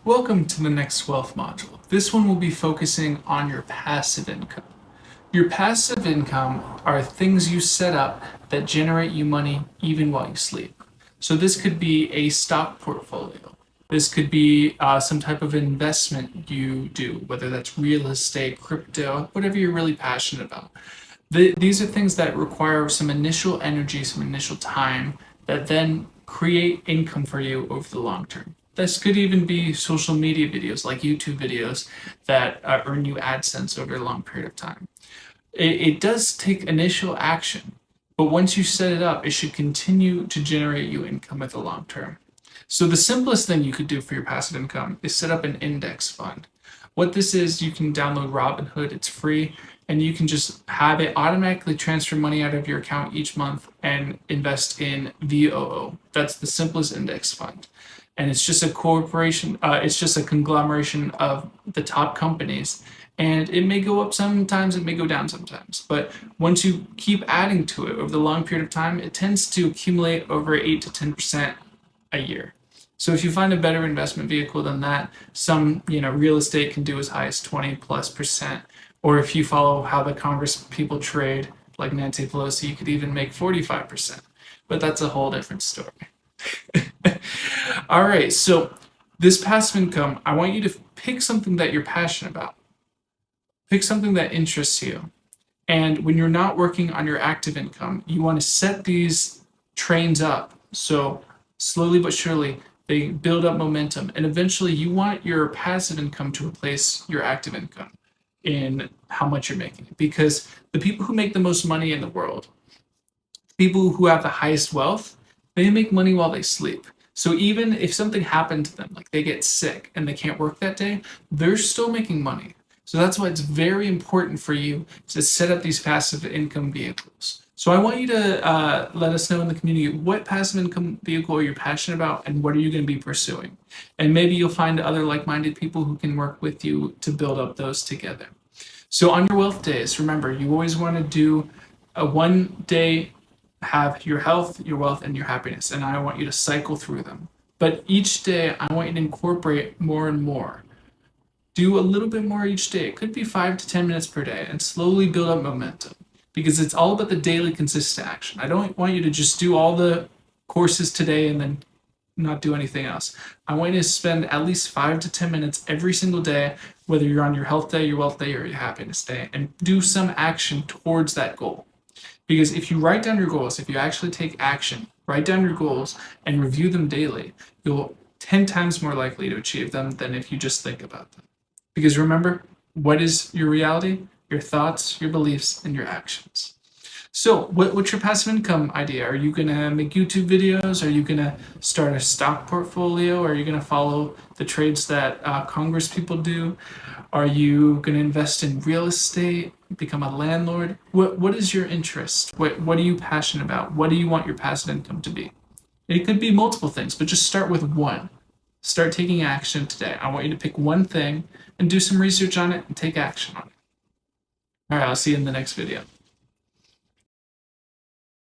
Welcome to the next wealth module. This one will be focusing on your passive income. Your passive income are things you set up that generate you money even while you sleep. So this could be a stock portfolio. This could be some type of investment you do, whether that's real estate, crypto, whatever you're really passionate about. These are things that require some initial energy, some initial time that then create income for you over the long term. This could even be social media videos like YouTube videos that earn you AdSense over a long period of time. It does take initial action, but once you set it up, it should continue to generate you income at the long term. So the simplest thing you could do for your passive income is set up an index fund. What this is, you can download Robinhood, it's free, and you can just have it automatically transfer money out of your account each month and invest in VOO. That's the simplest index fund. And it's just a corporation, it's just a conglomeration of the top companies. And it may go up sometimes, it may go down sometimes. But once you keep adding to it over the long period of time, it tends to accumulate over 8 to 10% a year. So if you find a better investment vehicle than that, some real estate can do as high as 20+%. Or if you follow how the Congress people trade, like Nancy Pelosi, you could even make 45%. But that's a whole different story. All right, so this passive income, I want you to pick something that you're passionate about. Pick something that interests you. And when you're not working on your active income, you want to set these trains up. So slowly but surely, they build up momentum. And eventually, you want your passive income to replace your active income in how much you're making. Because the people who make the most money in the world, people who have the highest wealth, they make money while they sleep. So even if something happened to them, like they get sick and they can't work that day, they're still making money. So that's why it's very important for you to set up these passive income vehicles. So I want you to let us know in the community what passive income vehicle are you passionate about and what are you going to be pursuing. And maybe you'll find other like-minded people who can work with you to build up those together. So on your wealth days, remember, you always want to do a one day have your health, your wealth, and your happiness. And I want you to cycle through them. But each day, I want you to incorporate more and more. Do a little bit more each day. It could be 5 to 10 minutes per day and slowly build up momentum because it's all about the daily consistent action. I don't want you to just do all the courses today and then not do anything else. I want you to spend at least 5 to 10 minutes every single day, whether you're on your health day, your wealth day, or your happiness day, and do some action towards that goal. Because if you write down your goals, if you actually take action, write down your goals and review them daily, you'll 10 times more likely to achieve them than if you just think about them. Because remember, what is your reality? Your thoughts, your beliefs, and your actions. So, what's your passive income idea? Are you going to make YouTube videos? Are you going to start a stock portfolio? Are you going to follow the trades that Congress people do? Are you going to invest in real estate? Become a landlord? What is your interest? What are you passionate about? What do you want your passive income to be? It could be multiple things, but just start with one. Start taking action today. I want you to pick one thing and do some research on it and take action on it. All right, I'll see you in the next video.